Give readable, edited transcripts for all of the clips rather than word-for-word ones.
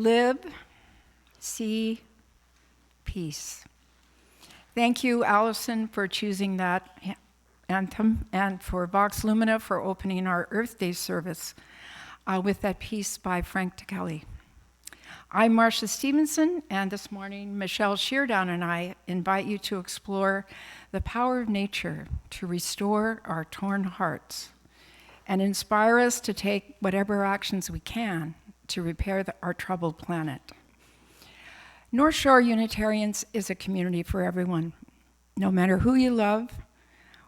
live, see, peace. Thank you, Allison, for choosing that anthem, and for Vox Lumina for opening our Earth Day service with that piece by Frank DeKelly. I'm Marcia Stephenson, and this morning, Michelle Sheardown and I invite you to explore the power of nature to restore our torn hearts and inspire us to take whatever actions we can to repair our troubled planet. North Shore Unitarians is a community for everyone, no matter who you love,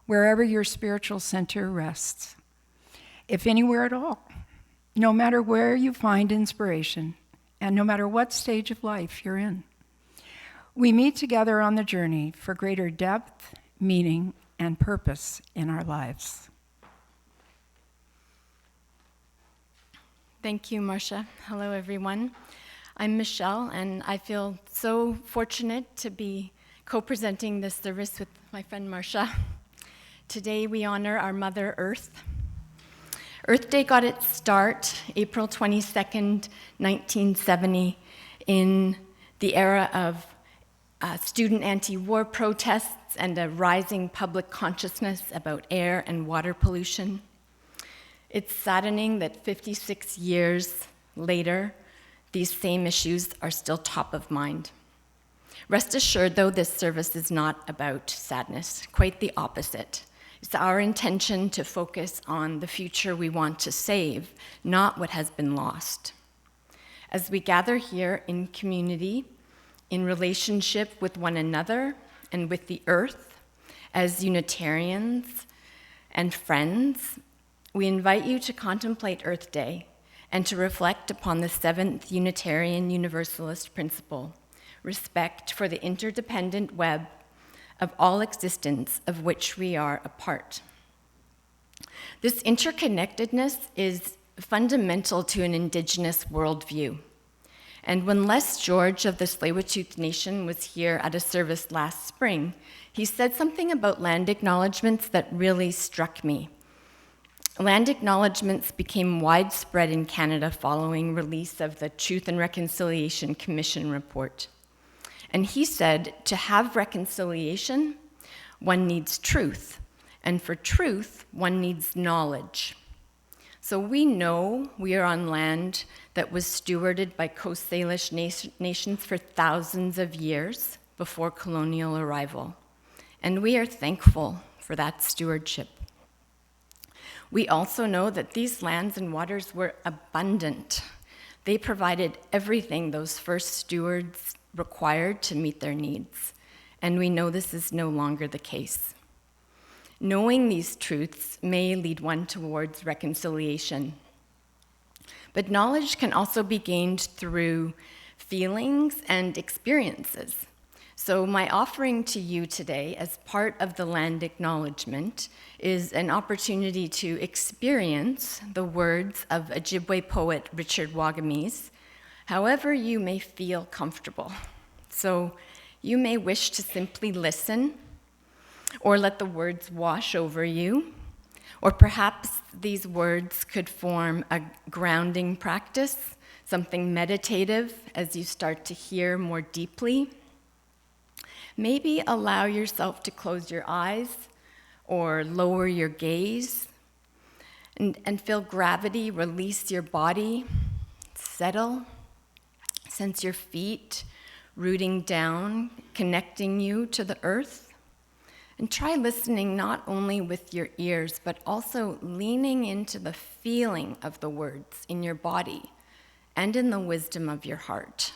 wherever your spiritual center rests, if anywhere at all, no matter where you find inspiration, and no matter what stage of life you're in. We meet together on the journey for greater depth, meaning, and purpose in our lives. Thank you, Marcia. Hello, everyone. I'm Michelle, and I feel so fortunate to be co-presenting this service with my friend Marcia. Today, we honor our Mother Earth. Earth Day got its start April 22nd, 1970, in the era of student anti-war protests and a rising public consciousness about air and water pollution. It's saddening that 56 years later, these same issues are still top of mind. Rest assured, though, this service is not about sadness, quite the opposite. It's our intention to focus on the future we want to save, not what has been lost. As we gather here in community, in relationship with one another and with the earth, as Unitarians and friends, we invite you to contemplate Earth Day and to reflect upon the seventh Unitarian Universalist principle, respect for the interdependent web of all existence of which we are a part. This interconnectedness is fundamental to an Indigenous worldview. And when Les George of the Tsleil-Waututh Nation was here at a service last spring, he said something about land acknowledgements that really struck me. Land acknowledgements became widespread in Canada following release of the Truth and Reconciliation Commission report. And he said, to have reconciliation, one needs truth. And for truth, one needs knowledge. So we know we are on land that was stewarded by Coast Salish nations for thousands of years before colonial arrival. And we are thankful for that stewardship. We also know that these lands and waters were abundant. They provided everything those first stewards required to meet their needs. And we know this is no longer the case. Knowing these truths may lead one towards reconciliation. But knowledge can also be gained through feelings and experiences. So my offering to you today, as part of the land acknowledgement, is an opportunity to experience the words of Ojibwe poet Richard Wagamese, however you may feel comfortable. So you may wish to simply listen, or let the words wash over you, or perhaps these words could form a grounding practice, something meditative as you start to hear more deeply. Maybe allow yourself to close your eyes or lower your gaze and feel gravity release your body, settle, sense your feet rooting down, connecting you to the earth. And try listening not only with your ears, but also leaning into the feeling of the words in your body and in the wisdom of your heart.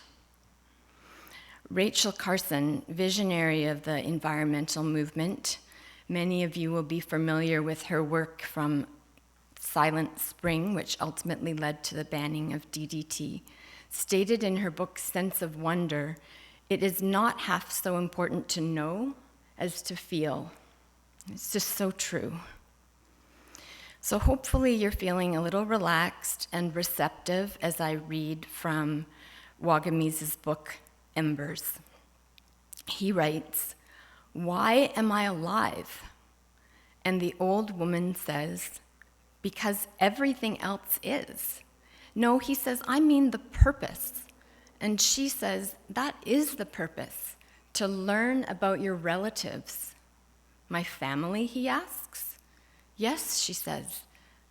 Rachel Carson, visionary of the environmental movement, many of you will be familiar with her work from Silent Spring, which ultimately led to the banning of DDT, stated in her book, Sense of Wonder, it is not half so important to know as to feel. It's just so true. So hopefully you're feeling a little relaxed and receptive as I read from Wagamese's book, Embers. He writes, "Why am I alive?" And the old woman says, "Because everything else is." No, he says, I mean the purpose. And she says, that is the purpose, to learn about your relatives. My family, he asks. Yes, she says,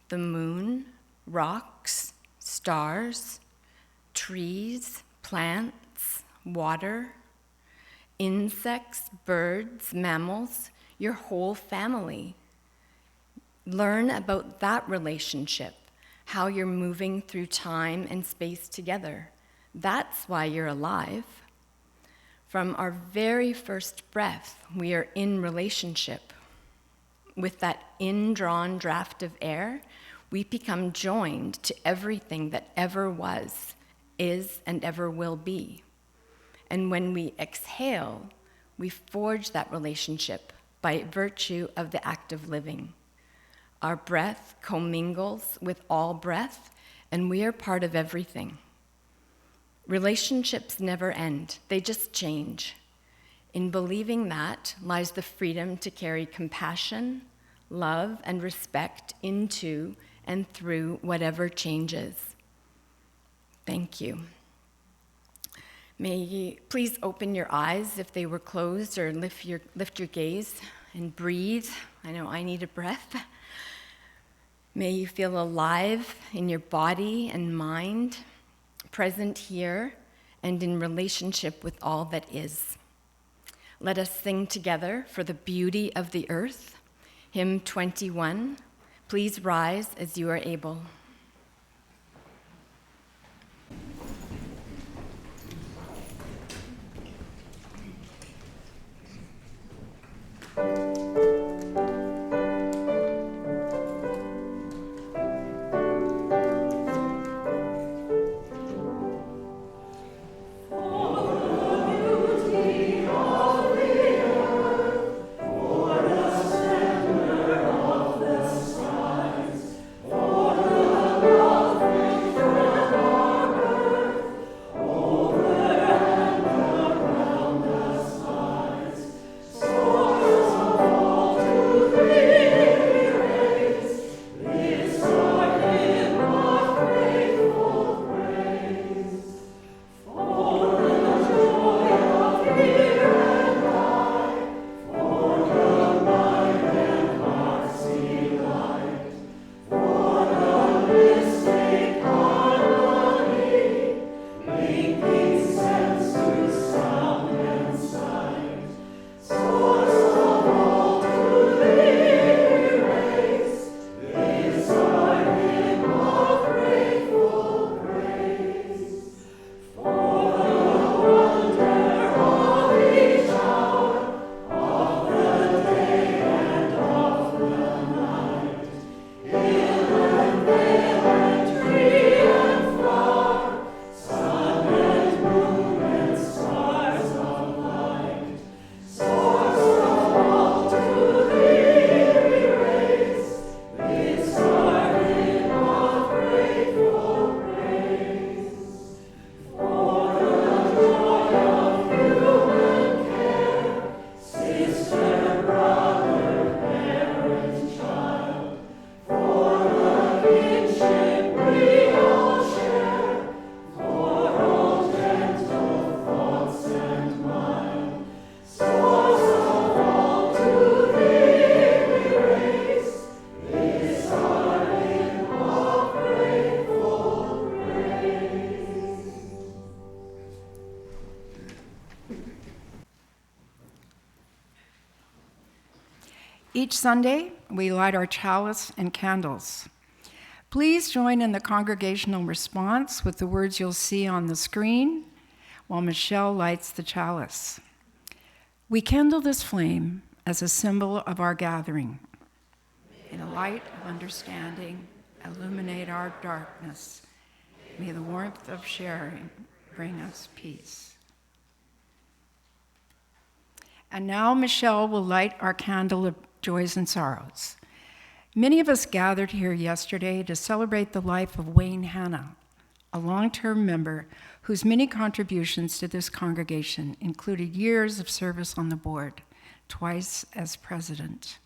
the moon, rocks, stars, trees, plants, water, insects, birds, mammals, your whole family. Learn about that relationship, how you're moving through time and space together. That's why you're alive. From our very first breath, we are in relationship. With that indrawn draft of air, we become joined to everything that ever was, is, and ever will be. And when we exhale, we forge that relationship by virtue of the act of living. Our breath commingles with all breath, and we are part of everything. Relationships never end, they just change. In believing that lies the freedom to carry compassion, love, and respect into and through whatever changes. Thank you. May you please open your eyes if they were closed, or lift your gaze and breathe. I know I need a breath. May you feel alive in your body and mind, present here and in relationship with all that is. Let us sing together for the beauty of the earth. Hymn 21. Please rise as you are able. Each Sunday, we light our chalice and candles. Please join in the congregational response with the words you'll see on the screen while Michelle lights the chalice. We kindle this flame as a symbol of our gathering. May the light of understanding illuminate our darkness. May the warmth of sharing bring us peace. And now Michelle will light our candle of joys and sorrows. Many of us gathered here yesterday to celebrate the life of Wayne Hanna, a long-term member whose many contributions to this congregation included years of service on the board, twice as president.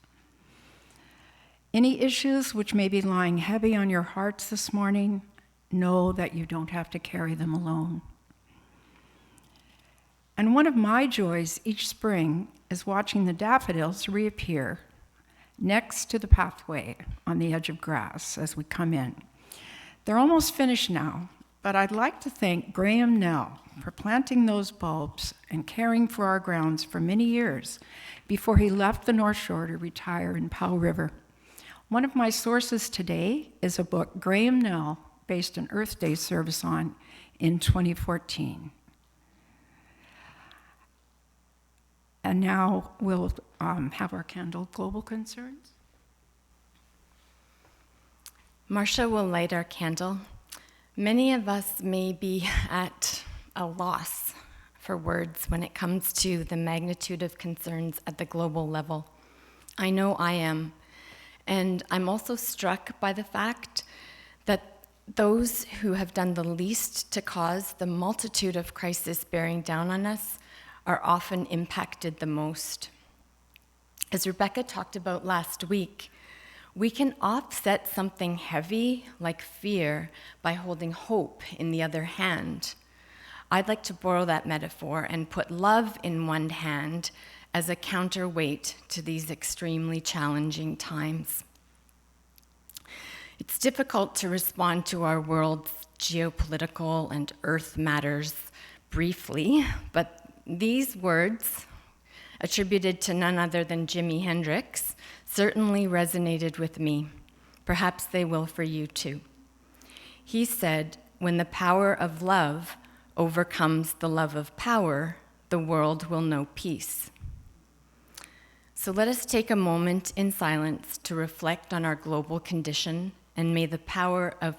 Any issues which may be lying heavy on your hearts this morning, know that you don't have to carry them alone. And one of my joys each spring is watching the daffodils reappear next to the pathway on the edge of grass as we come in. They're almost finished now, but I'd like to thank Graham Nell for planting those bulbs and caring for our grounds for many years before he left the North Shore to retire in Powell River. One of my sources today is a book Graham Nell based an Earth Day service on in 2014. And now we'll have our candle, Global Concerns. Marcia will light our candle. Many of us may be at a loss for words when it comes to the magnitude of concerns at the global level. I know I am. And I'm also struck by the fact that those who have done the least to cause the multitude of crises bearing down on us are often impacted the most. As Rebecca talked about last week, we can offset something heavy like fear by holding hope in the other hand. I'd like to borrow that metaphor and put love in one hand as a counterweight to these extremely challenging times. It's difficult to respond to our world's geopolitical and earth matters briefly, but these words, attributed to none other than Jimi Hendrix, certainly resonated with me. Perhaps they will for you too. He said, "When the power of love overcomes the love of power, the world will know peace." So let us take a moment in silence to reflect on our global condition, and may the power of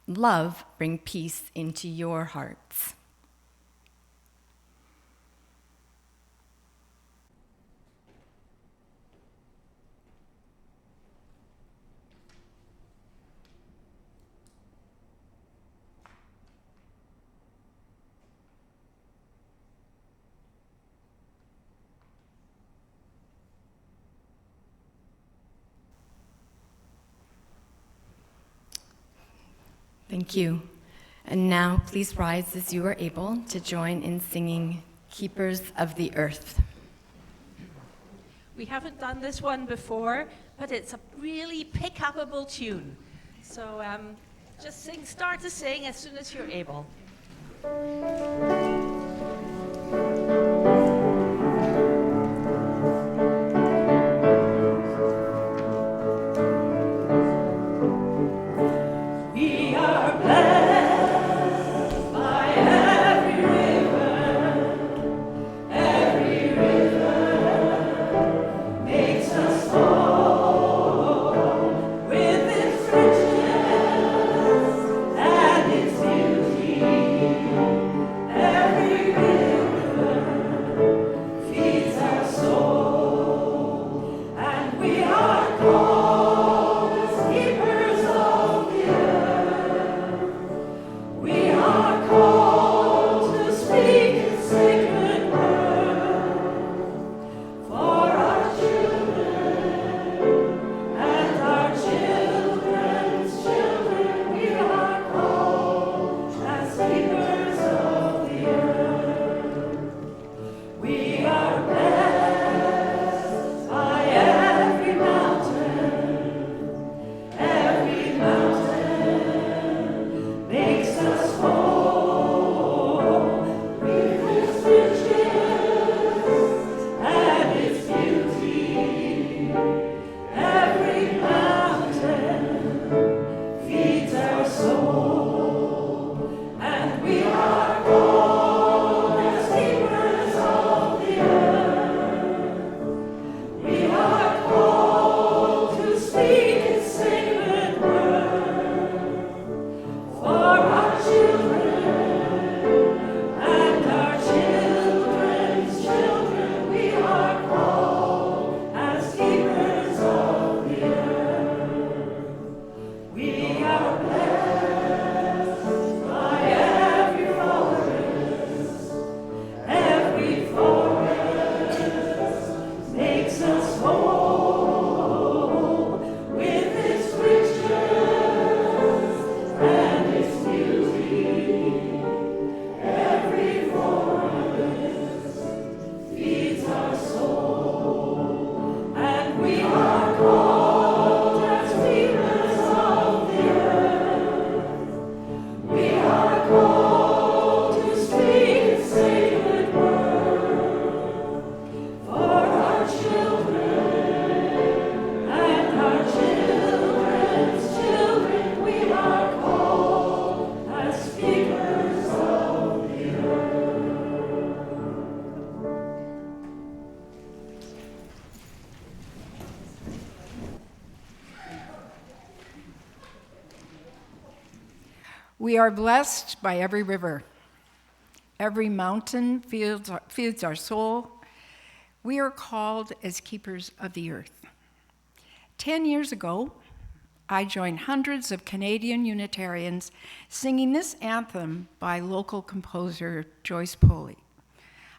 love bring peace into your hearts. Thank you. And now, please rise as you are able to join in singing Keepers of the Earth. We haven't done this one before, but it's a really pick-upable tune. So just start to sing as soon as you're able. Keepers We are blessed by every river. Every mountain feeds our soul. We are called as keepers of the earth. 10 years ago, I joined hundreds of Canadian Unitarians singing this anthem by local composer Joyce Poley,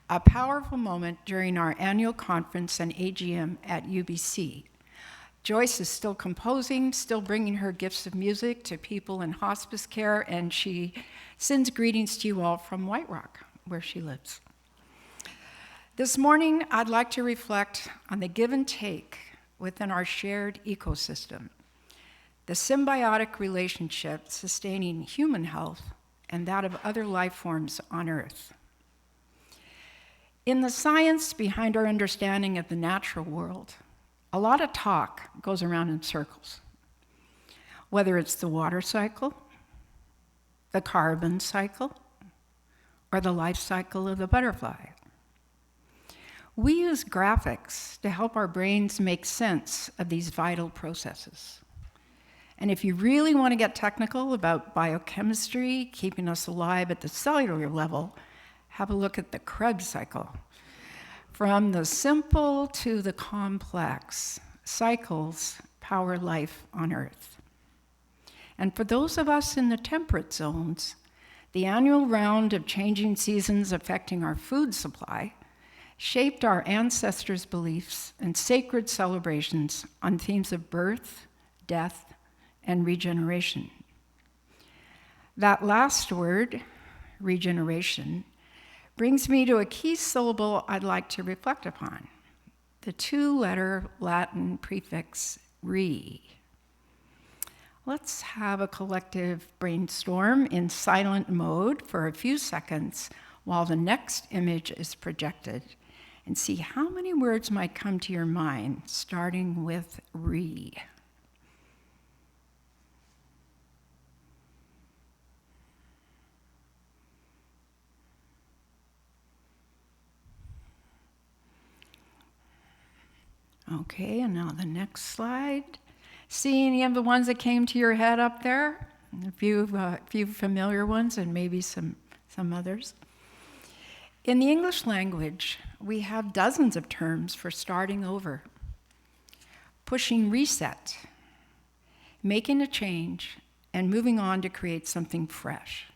a powerful moment during our annual conference and AGM at UBC. Joyce is still composing, still bringing her gifts of music to people in hospice care, and she sends greetings to you all from White Rock, where she lives. This morning, I'd like to reflect on the give and take within our shared ecosystem, the symbiotic relationship sustaining human health and that of other life forms on Earth. In the science behind our understanding of the natural world, a lot of talk goes around in circles, whether it's the water cycle, the carbon cycle, or the life cycle of the butterfly. We use graphics to help our brains make sense of these vital processes. And if you really want to get technical about biochemistry, keeping us alive at the cellular level, have a look at the Krebs cycle. From the simple to the complex, cycles power life on Earth. And for those of us in the temperate zones, the annual round of changing seasons affecting our food supply shaped our ancestors' beliefs and sacred celebrations on themes of birth, death, and regeneration. That last word, regeneration, brings me to a key syllable I'd like to reflect upon, the two-letter Latin prefix re. Let's have a collective brainstorm in silent mode for a few seconds while the next image is projected, and see how many words might come to your mind, starting with re. Okay, and now the next slide. See any of the ones that came to your head up there? A few familiar ones and maybe some others. In the English language, we have dozens of terms for starting over, pushing reset, making a change, and moving on to create something fresh.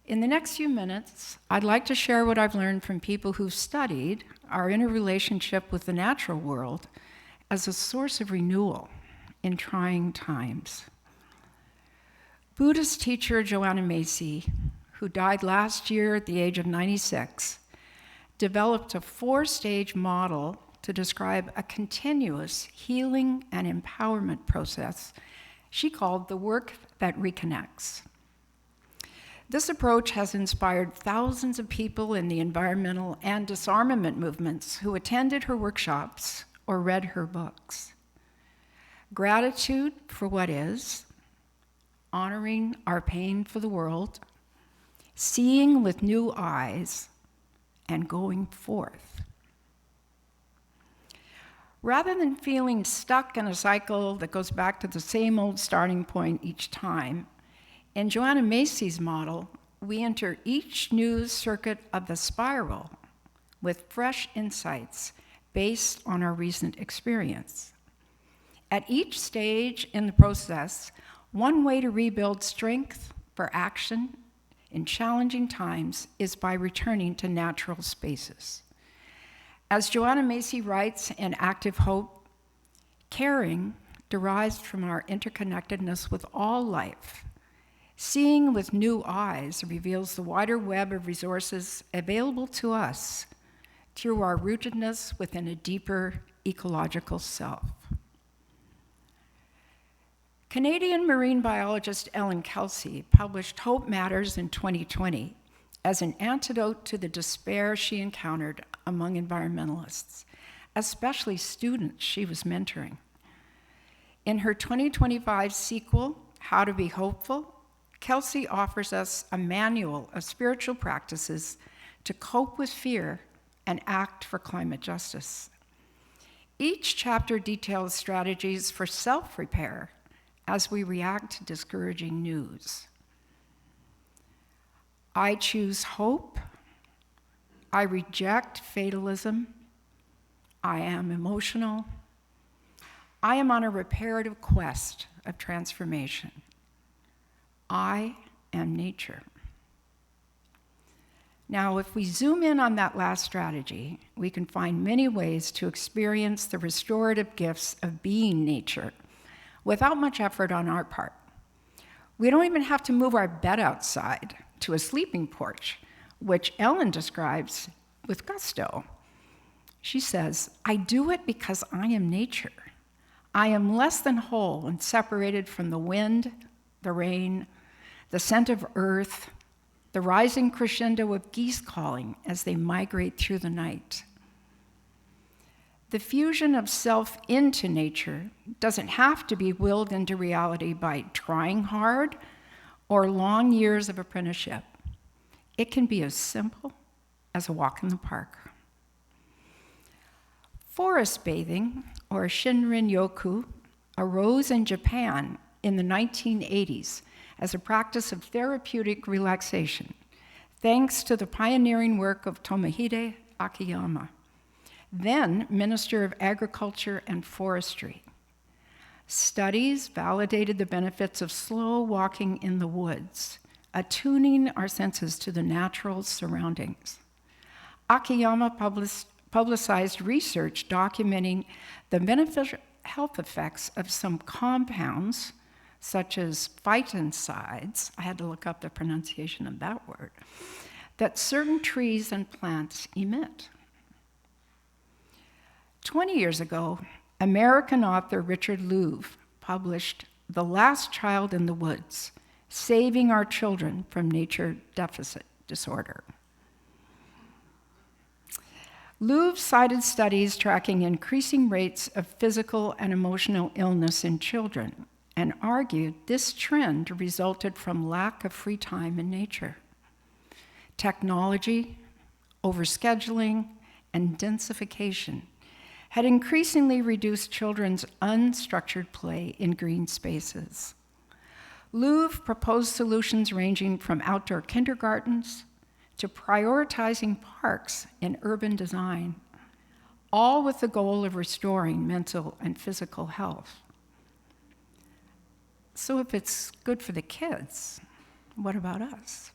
In the next few minutes, I'd like to share what I've learned from people who've studied our interrelationship with the natural world as a source of renewal in trying times. Buddhist teacher Joanna Macy, who died last year at the age of 96, developed a 4-stage model to describe a continuous healing and empowerment process she called the work that reconnects. This approach has inspired thousands of people in the environmental and disarmament movements who attended her workshops or read her books. Gratitude for what is, honoring our pain for the world, seeing with new eyes, and going forth. Rather than feeling stuck in a cycle that goes back to the same old starting point each time, in Joanna Macy's model, we enter each new circuit of the spiral with fresh insights based on our recent experience. At each stage in the process, one way to rebuild strength for action in challenging times is by returning to natural spaces. As Joanna Macy writes in Active Hope, caring derives from our interconnectedness with all life. Seeing with new eyes reveals the wider web of resources available to us through our rootedness within a deeper ecological self. Canadian marine biologist Ellen Kelsey published Hope Matters in 2020 as an antidote to the despair she encountered among environmentalists, especially students she was mentoring. In her 2025 sequel, How to Be Hopeful, Kelsey offers us a manual of spiritual practices to cope with fear and act for climate justice. Each chapter details strategies for self-repair as we react to discouraging news. I choose hope. I reject fatalism. I am emotional. I am on a reparative quest of transformation. I am nature. Now, if we zoom in on that last strategy, we can find many ways to experience the restorative gifts of being nature without much effort on our part. We don't even have to move our bed outside to a sleeping porch, which Ellen describes with gusto. She says, I do it because I am nature. I am less than whole and separated from the wind, the rain, the scent of earth, the rising crescendo of geese calling as they migrate through the night. The fusion of self into nature doesn't have to be willed into reality by trying hard or long years of apprenticeship. It can be as simple as a walk in the park. Forest bathing, or Shinrin-yoku, arose in Japan in the 1980s as a practice of therapeutic relaxation, thanks to the pioneering work of Tomohide Akiyama, then Minister of Agriculture and Forestry. Studies validated the benefits of slow walking in the woods, attuning our senses to the natural surroundings. Akiyama publicized research documenting the beneficial health effects of some compounds, such as phytoncides, I had to look up the pronunciation of that word, that certain trees and plants emit. 20 years ago, American author Richard Louv published The Last Child in the Woods, Saving Our Children from Nature Deficit Disorder. Louv cited studies tracking increasing rates of physical and emotional illness in children and argued this trend resulted from lack of free time in nature. Technology, overscheduling, and densification had increasingly reduced children's unstructured play in green spaces. Louv proposed solutions ranging from outdoor kindergartens to prioritizing parks in urban design, all with the goal of restoring mental and physical health. So if it's good for the kids, what about us?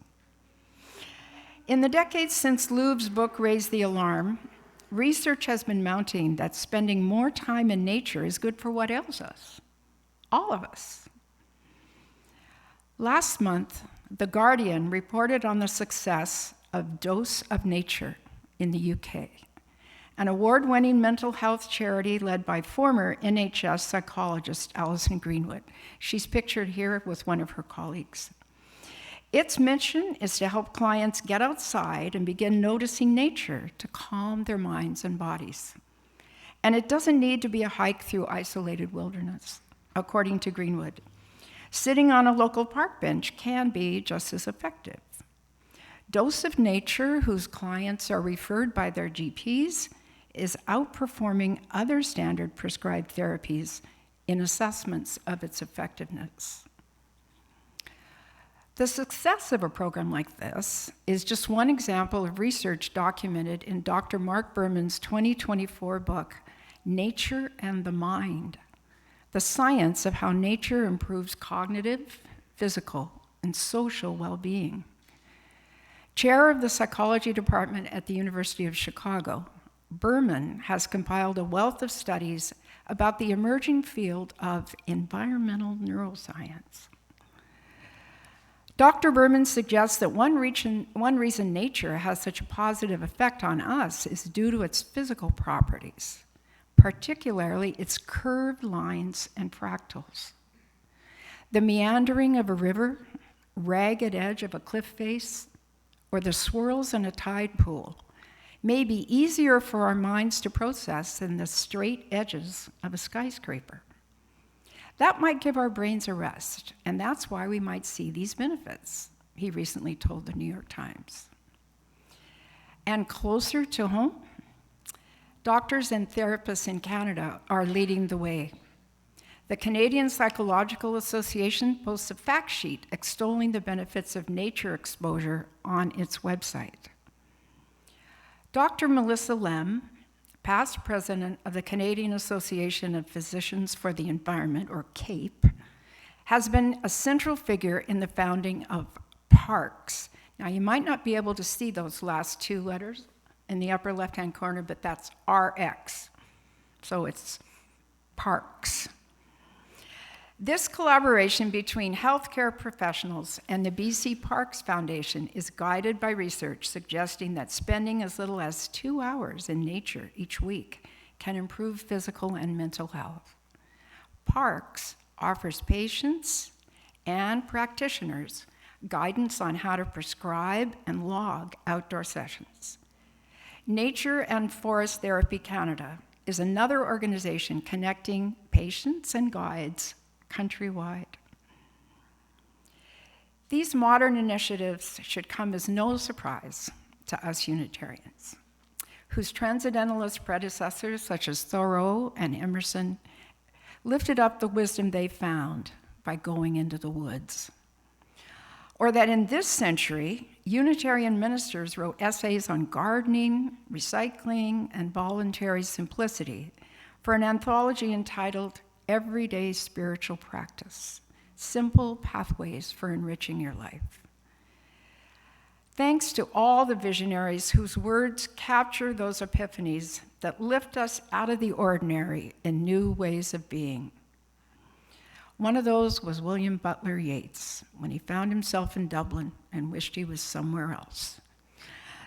In the decades since Louv's book raised the alarm, research has been mounting that spending more time in nature is good for what ails us, all of us. Last month, The Guardian reported on the success of Dose of Nature in the UK, an award-winning mental health charity led by former NHS psychologist Alison Greenwood. She's pictured here with one of her colleagues. Its mission is to help clients get outside and begin noticing nature to calm their minds and bodies. And it doesn't need to be a hike through isolated wilderness, according to Greenwood. Sitting on a local park bench can be just as effective. Dose of Nature, whose clients are referred by their GPs, is outperforming other standard prescribed therapies in assessments of its effectiveness. The success of a program like this is just one example of research documented in Dr. Mark Berman's 2024 book, Nature and the Mind, the science of how nature improves cognitive, physical, and social well-being. Chair of the psychology department at the University of Chicago, Berman has compiled a wealth of studies about the emerging field of environmental neuroscience. Dr. Berman suggests that one reason nature has such a positive effect on us is due to its physical properties, particularly its curved lines and fractals. The meandering of a river, ragged edge of a cliff face, or the swirls in a tide pool may be easier for our minds to process than the straight edges of a skyscraper. That might give our brains a rest, and that's why we might see these benefits, he recently told the New York Times. And closer to home, doctors and therapists in Canada are leading the way. The Canadian Psychological Association posts a fact sheet extolling the benefits of nature exposure on its website. Dr. Melissa Lem, past president of the Canadian Association of Physicians for the Environment, or CAPE, has been a central figure in the founding of PARCS. Now, you might not be able to see those last two letters in the upper left-hand corner, but that's RX. So it's PARCS. This collaboration between healthcare professionals and the BC Parks Foundation is guided by research suggesting that spending as little as 2 hours in nature each week can improve physical and mental health. Parks offers patients and practitioners guidance on how to prescribe and log outdoor sessions. Nature and Forest Therapy Canada is another organization connecting patients and guides countrywide. These modern initiatives should come as no surprise to us Unitarians, whose transcendentalist predecessors, such as Thoreau and Emerson, lifted up the wisdom they found by going into the woods. Or that in this century, Unitarian ministers wrote essays on gardening, recycling, and voluntary simplicity for an anthology entitled Everyday Spiritual Practice, Simple Pathways for Enriching Your Life. Thanks to all the visionaries whose words capture those epiphanies that lift us out of the ordinary in new ways of being. One of those was William Butler Yeats, when he found himself in Dublin and wished he was somewhere else.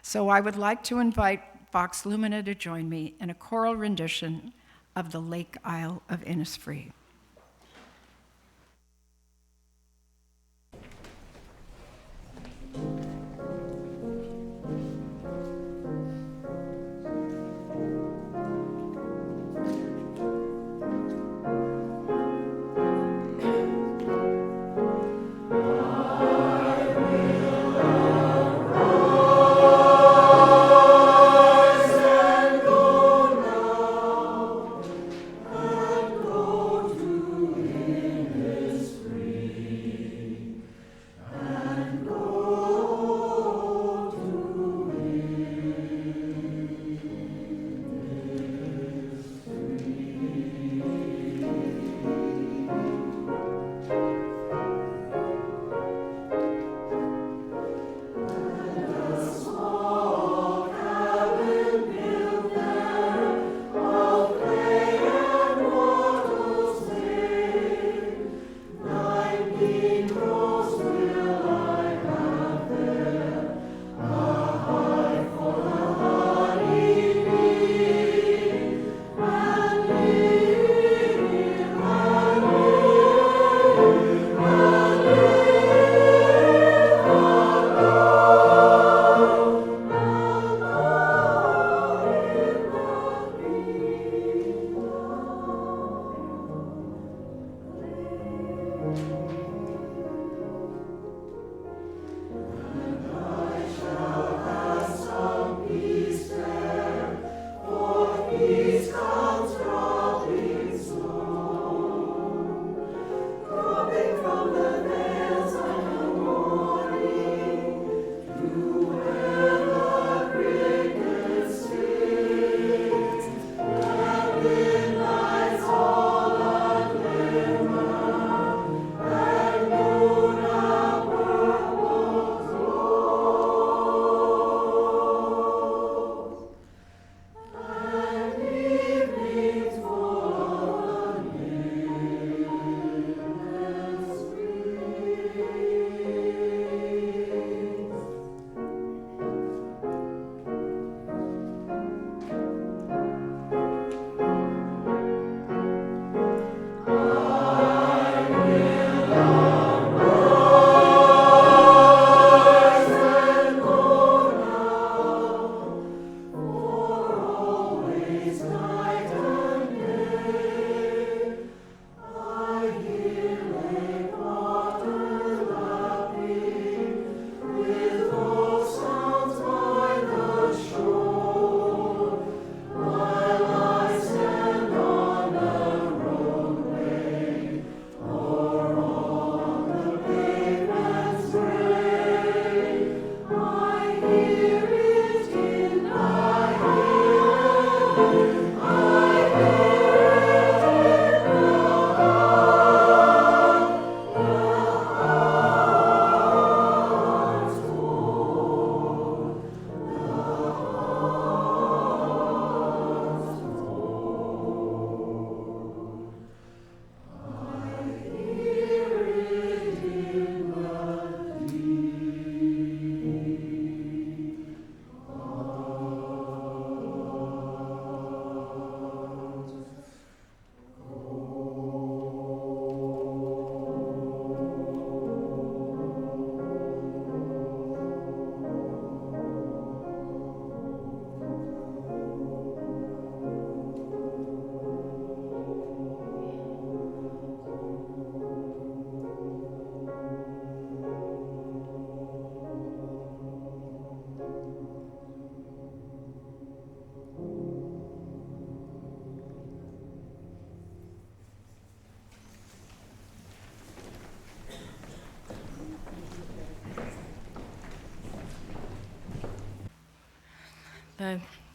So I would like to invite Vox Lumina to join me in a choral rendition of the Lake Isle of Innisfree. Go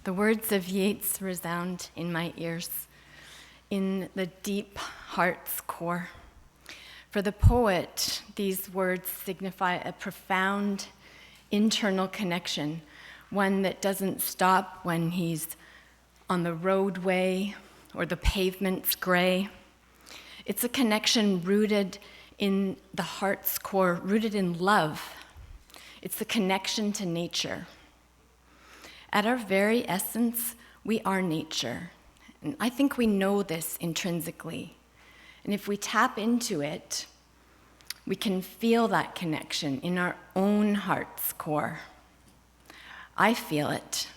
The words of Yeats resound in my ears, in the deep heart's core. For the poet, these words signify a profound internal connection, one that doesn't stop when he's on the roadway or the pavement's gray. It's a connection rooted in the heart's core, rooted in love. It's the connection to nature. At our very essence, we are nature. And I think we know this intrinsically. And if we tap into it, we can feel that connection in our own heart's core. I feel it.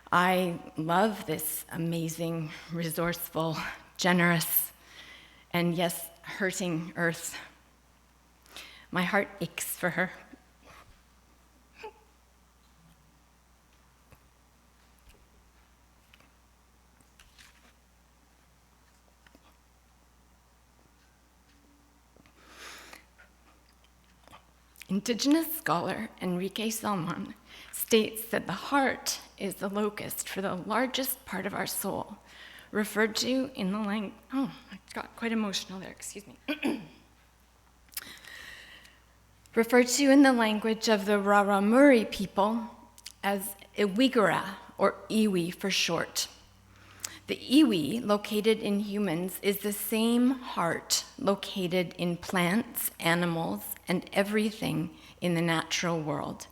I love this amazing, resourceful, generous, and yes, hurting earth. My heart aches for her. Indigenous scholar Enrique Salmon states that the heart is the locus for the largest part of our soul, referred to in the language. Oh, I got quite emotional there, excuse me. Referred to in the language of the Raramuri people as Iwigara, or Iwi for short. The Iwi, located in humans, is the same heart located in plants, animals, and everything in the natural world.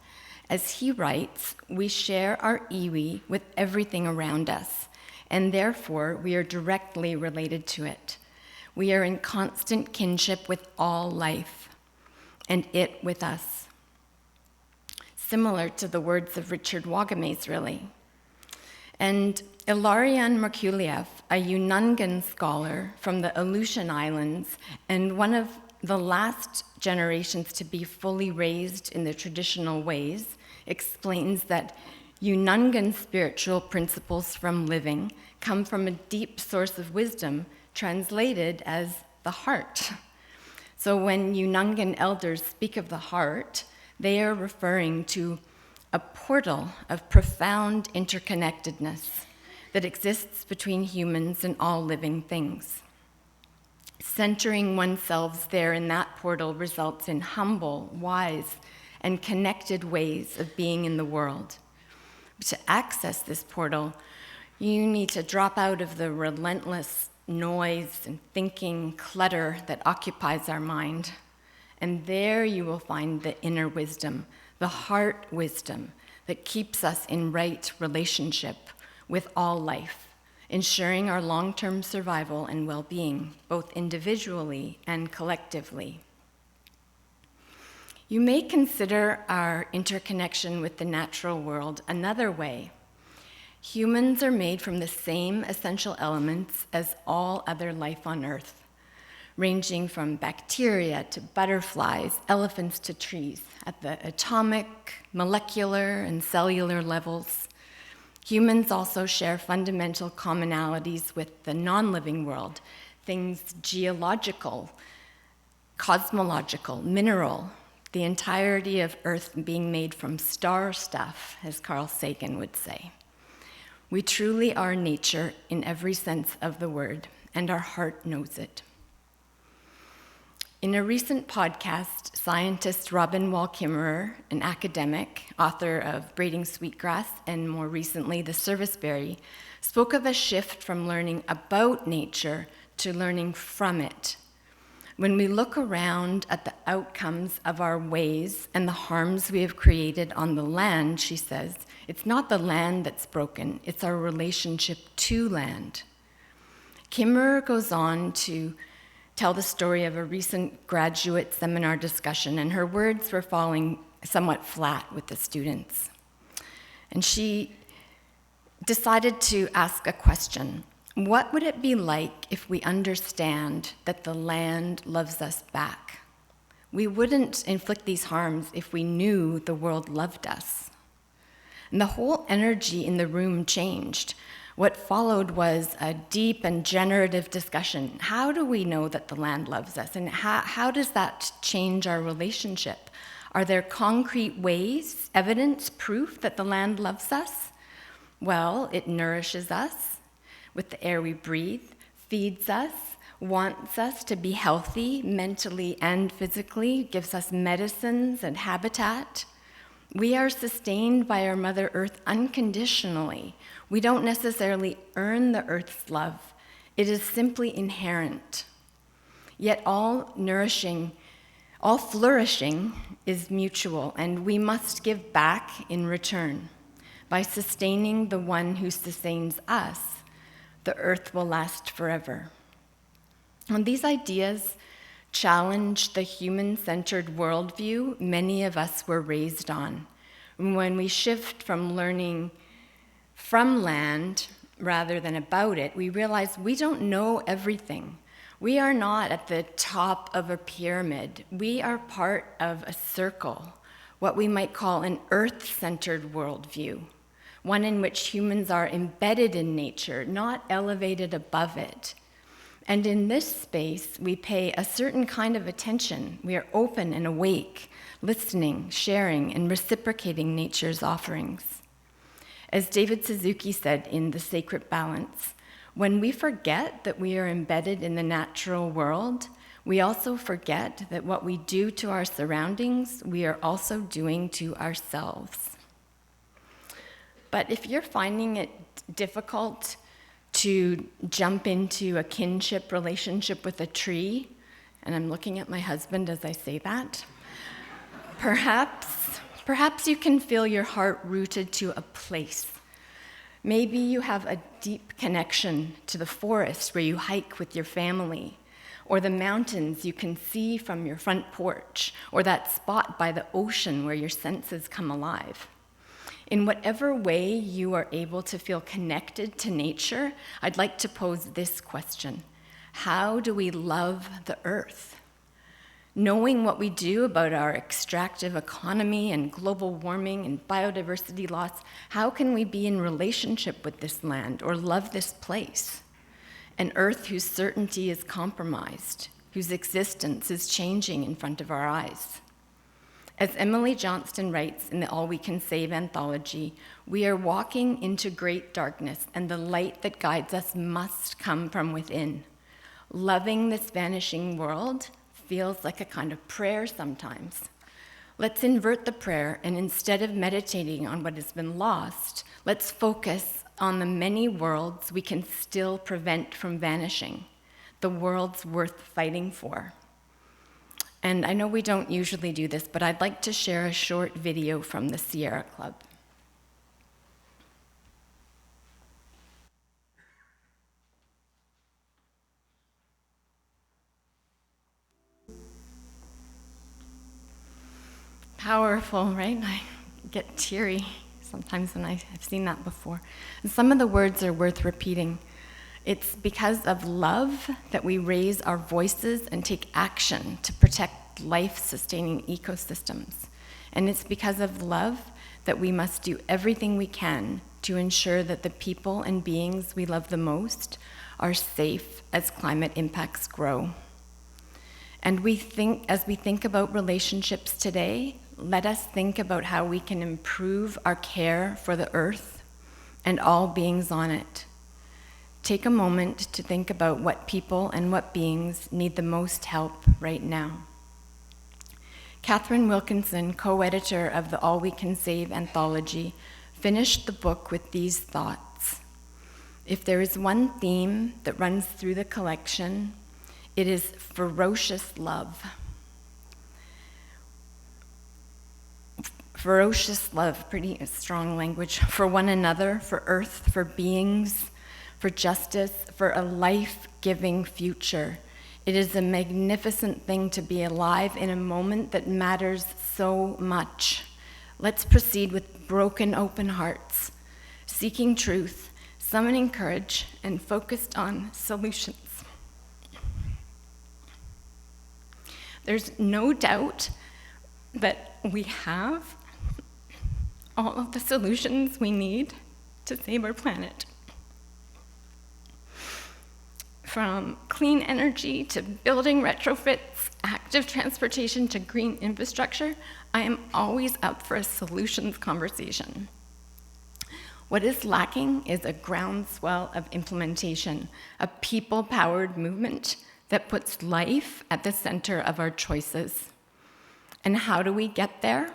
As he writes, we share our Iwi with everything around us, and therefore we are directly related to it. We are in constant kinship with all life, and it with us. Similar to the words of Richard Wagamese, really. And Ilarion Merkuliev, a Yunnan scholar from the Aleutian Islands and one of the last generations to be fully raised in the traditional ways, explains that Yunnan spiritual principles from living come from a deep source of wisdom translated as the heart. So when Yunnan elders speak of the heart, they are referring to a portal of profound interconnectedness that exists between humans and all living things. Centering oneself there in that portal results in humble, wise, and connected ways of being in the world. To access this portal, you need to drop out of the relentless noise and thinking clutter that occupies our mind. And there you will find the inner wisdom, the heart wisdom that keeps us in right relationship with all life, ensuring our long-term survival and well-being, both individually and collectively. You may consider our interconnection with the natural world another way. Humans are made from the same essential elements as all other life on Earth, ranging from bacteria to butterflies, elephants to trees, at the atomic, molecular, and cellular levels. Humans also share fundamental commonalities with the non-living world, things geological, cosmological, mineral, the entirety of Earth being made from star stuff, as Carl Sagan would say. We truly are nature in every sense of the word, and our heart knows it. In a recent podcast, scientist Robin Wall-Kimmerer, an academic, author of Braiding Sweetgrass and more recently The Serviceberry, spoke of a shift from learning about nature to learning from it. When we look around at the outcomes of our ways and the harms we have created on the land, she says, it's not the land that's broken, it's our relationship to land. Kimmerer goes on to tell the story of a recent graduate seminar discussion, and her words were falling somewhat flat with the students. And she decided to ask a question. What would it be like if we understand that the land loves us back? We wouldn't inflict these harms if we knew the world loved us. And the whole energy in the room changed. What followed was a deep and generative discussion. How do we know that the land loves us? And how does that change our relationship? Are there concrete ways, evidence, proof that the land loves us? Well, it nourishes us with the air we breathe, feeds us, wants us to be healthy mentally and physically, gives us medicines and habitat. We are sustained by our Mother Earth unconditionally. We don't necessarily earn the Earth's love. It is simply inherent. Yet all flourishing is mutual, and we must give back in return. By sustaining the one who sustains us, the Earth will last forever. And these ideas challenge the human-centered worldview many of us were raised on. When we shift from learning from land rather than about it, we realize we don't know everything. We are not at the top of a pyramid. We are part of a circle, what we might call an earth-centered worldview, one in which humans are embedded in nature, not elevated above it. And in this space, we pay a certain kind of attention. We are open and awake, listening, sharing, and reciprocating nature's offerings. As David Suzuki said in The Sacred Balance, when we forget that we are embedded in the natural world, we also forget that what we do to our surroundings, we are also doing to ourselves. But if you're finding it difficult to jump into a kinship relationship with a tree, and I'm looking at my husband as I say that, perhaps you can feel your heart rooted to a place. Maybe you have a deep connection to the forest where you hike with your family, or the mountains you can see from your front porch, or that spot by the ocean where your senses come alive. In whatever way you are able to feel connected to nature, I'd like to pose this question: how do we love the earth? Knowing what we do about our extractive economy and global warming and biodiversity loss, how can we be in relationship with this land or love this place? An earth whose certainty is compromised, whose existence is changing in front of our eyes. As Emily Johnston writes in the All We Can Save anthology, we are walking into great darkness, and the light that guides us must come from within. Loving this vanishing world feels like a kind of prayer sometimes. Let's invert the prayer, and instead of meditating on what has been lost, let's focus on the many worlds we can still prevent from vanishing, the worlds worth fighting for. And I know we don't usually do this, but I'd like to share a short video from the Sierra Club. Powerful, right? I get teary sometimes when I've seen that before. And some of the words are worth repeating. It's because of love that we raise our voices and take action to protect life-sustaining ecosystems. And it's because of love that we must do everything we can to ensure that the people and beings we love the most are safe as climate impacts grow. And as we think about relationships today, let us think about how we can improve our care for the earth and all beings on it. Take a moment to think about what people and what beings need the most help right now. Catherine Wilkinson, co-editor of the All We Can Save anthology, finished the book with these thoughts. If there is one theme that runs through the collection, it is ferocious love. Ferocious love, pretty strong language, for one another, for earth, for beings, for justice, for a life-giving future. It is a magnificent thing to be alive in a moment that matters so much. Let's proceed with broken, open hearts, seeking truth, summoning courage, and focused on solutions. There's no doubt that we have all of the solutions we need to save our planet. From clean energy to building retrofits, active transportation to green infrastructure, I am always up for a solutions conversation. What is lacking is a groundswell of implementation, a people-powered movement that puts life at the center of our choices. And how do we get there?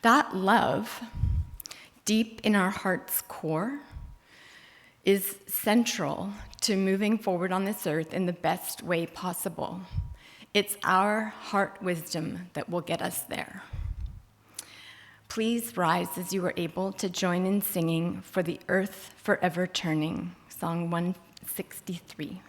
That love, deep in our heart's core, is central to moving forward on this earth in the best way possible. It's our heart wisdom that will get us there. Please rise as you are able to join in singing For the Earth Forever Turning, Song 163.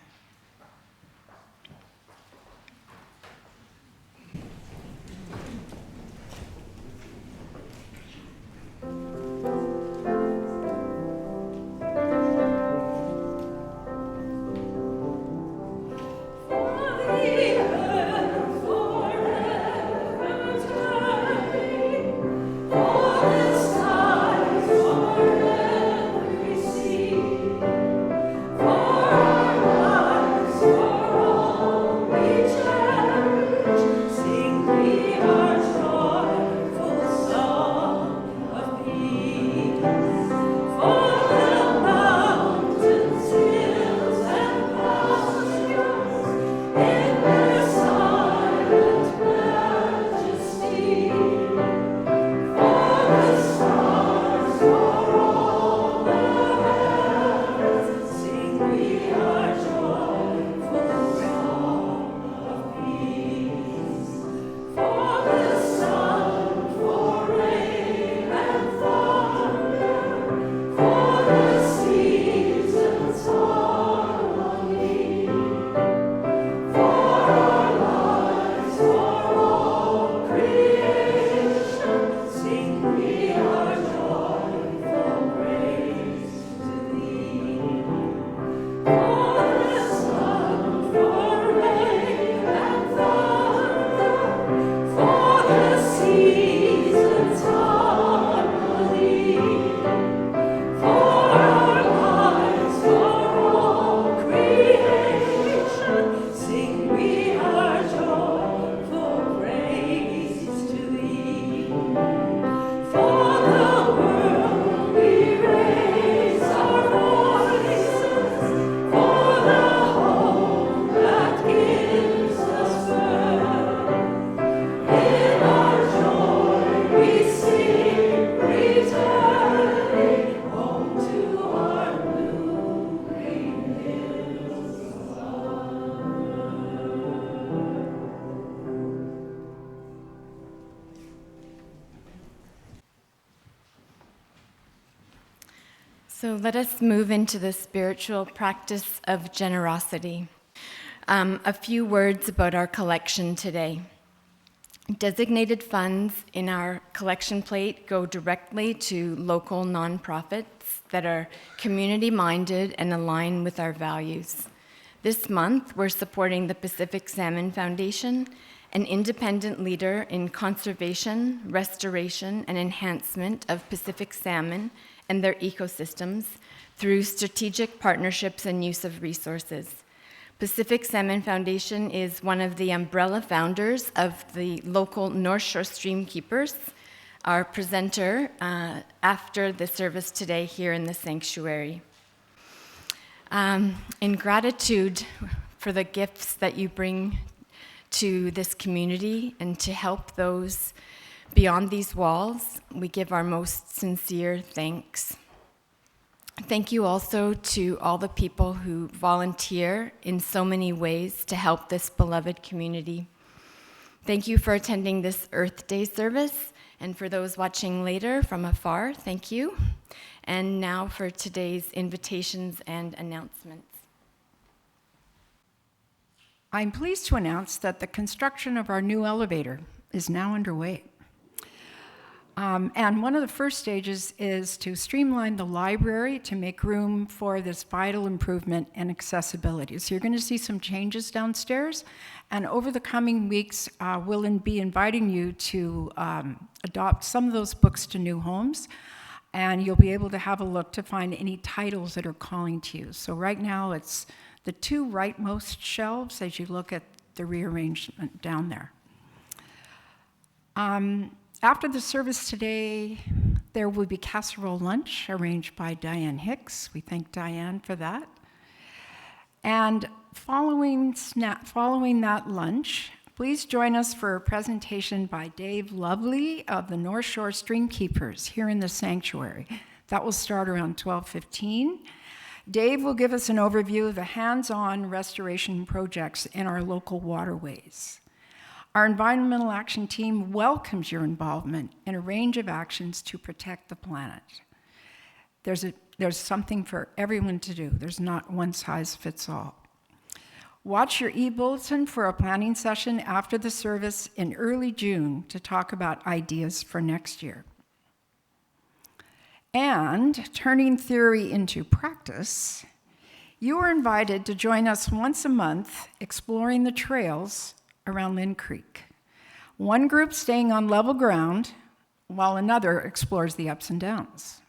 So let us move into the spiritual practice of generosity. A few words about our collection today. Designated funds in our collection plate go directly to local nonprofits that are community-minded and align with our values. This month, we're supporting the Pacific Salmon Foundation, an independent leader in conservation, restoration, and enhancement of Pacific salmon and their ecosystems through strategic partnerships and use of resources. Pacific Salmon Foundation is one of the umbrella founders of the local North Shore Streamkeepers, our presenter after the service today here in the sanctuary. In gratitude for the gifts that you bring to this community and to help those beyond these walls, we give our most sincere thanks. Thank you also to all the people who volunteer in so many ways to help this beloved community. Thank you for attending this Earth Day service, and for those watching later from afar, thank you. And now for today's invitations and announcements. I'm pleased to announce that the construction of our new elevator is now underway. And one of the first stages is to streamline the library to make room for this vital improvement in accessibility. So you're going to see some changes downstairs, and over the coming weeks, we'll be inviting you to adopt some of those books to new homes, and you'll be able to have a look to find any titles that are calling to you. So right now, it's the two rightmost shelves as you look at the rearrangement down there. After the service today, There will be casserole lunch arranged by Diane Hicks. We thank Diane for that. And following that lunch, please join us for a presentation by Dave Lovely of the North Shore Streamkeepers here in the sanctuary. That will start around 12:15. Dave will give us an overview of the hands-on restoration projects in our local waterways. Our environmental action team welcomes your involvement in a range of actions to protect the planet. There's something for everyone to do. There's not one size fits all. Watch your e-bulletin for a planning session after the service in early June to talk about ideas for next year. And turning theory into practice, you are invited to join us once a month exploring the trails around Lynn Creek. One group staying on level ground, while another explores the ups and downs.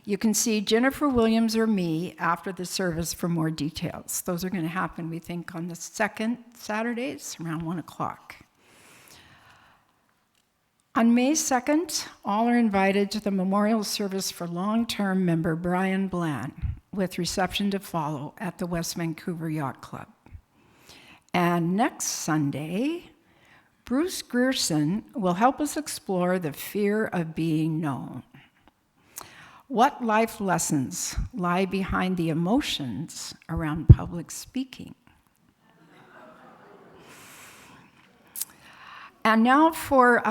You can see Jennifer Williams or me after the service for more details. Those are going to happen, we think, on the second Saturdays around 1 o'clock. On May 2nd, all are invited to the memorial service for long-term member Brian Bland, with reception to follow at the West Vancouver Yacht Club. And next Sunday, Bruce Grierson will help us explore the fear of being known. What life lessons lie behind the emotions around public speaking? And now for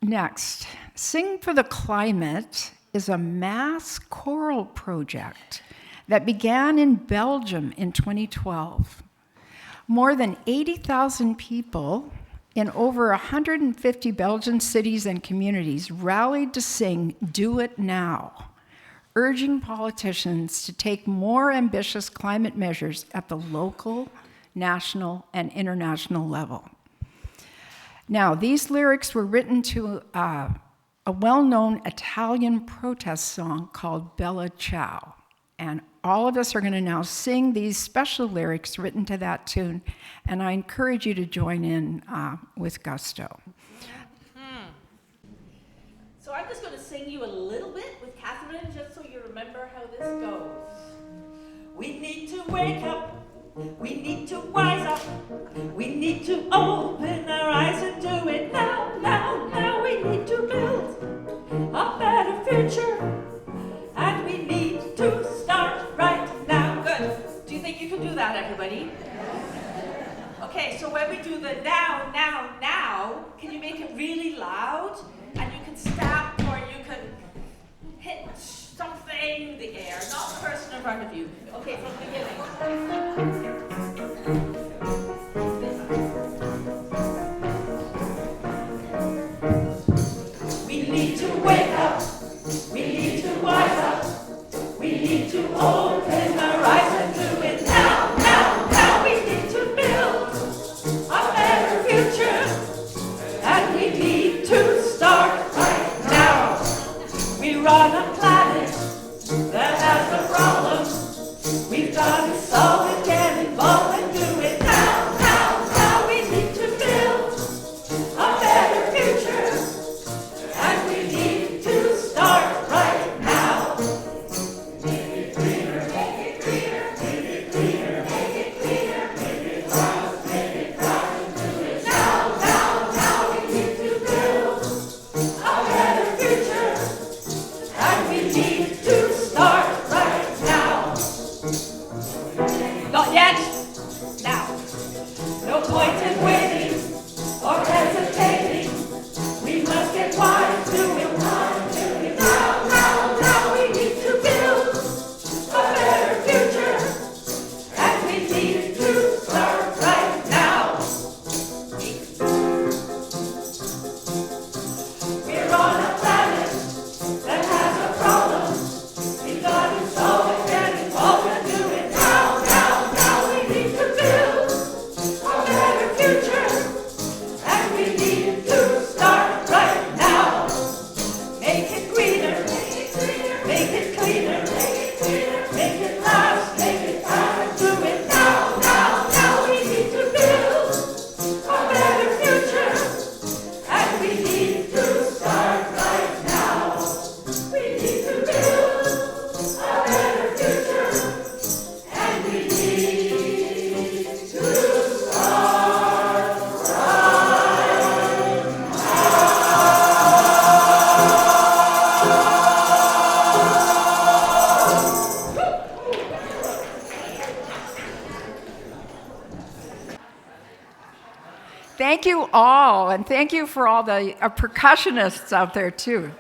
next. Sing for the Climate is a mass choral project that began in Belgium in 2012. More than 80,000 people in over 150 Belgian cities and communities rallied to sing "Do It Now," urging politicians to take more ambitious climate measures at the local, national, and international level. Now, these lyrics were written to a well-known Italian protest song called Bella Ciao, and all of us are going to now sing these special lyrics written to that tune, and I encourage you to join in with gusto. So I'm just going to sing you a little bit with Catherine, just so you remember how this goes. We need to wake up. We need to wise up. We need to open our eyes and do it now, now, now. We need to build a better future. And we need to start right now. Good. Do you think you can do that, everybody? Okay, so when we do the now, now, now, can you make it really loud? And you can stamp or you can hit something in the air, not the person in front of you. Okay, from the beginning. We need to wake up. We need to wise up. We need to open our eyes and do it now, now, now. We need to build a better future. And we need to start right now. We run a planet that has a problem. We've got to solve it, get involved and do it now, now, now. We need to build a better future. And we need to start right now. Make it greener, make it greener, make it greener, make it cleaner, make it bright, make it bright, do it now, now, now. We need to build a better future, and we need to start right now. Not yet. Now. No point in waiting or hesitating. We must get wise, do it now, do it now, now, now. We need to build a better future, and we need to start right now. We're on a planet that has a problem. We got to solve it, get involved and do it now, now, now. We need to build a better future. Thank you all, and thank you for all the percussionists out there, too.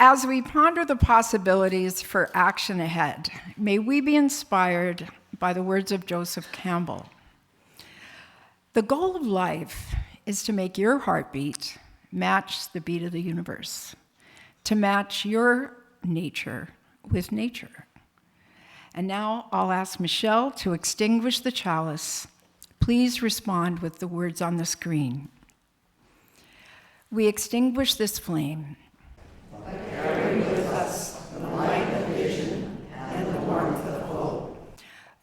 As we ponder the possibilities for action ahead, may we be inspired by the words of Joseph Campbell. The goal of life is to make your heartbeat match the beat of the universe, to match your nature with nature. And now I'll ask Michelle to extinguish the chalice. Please respond with the words on the screen. We extinguish this flame. By carrying with us the light of vision and the warmth of hope.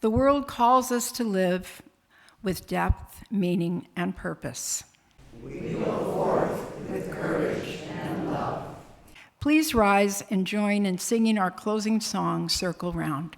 The world calls us to live with depth, meaning, and purpose. We go forth with courage and love. Please rise and join in singing our closing song, Circle Round.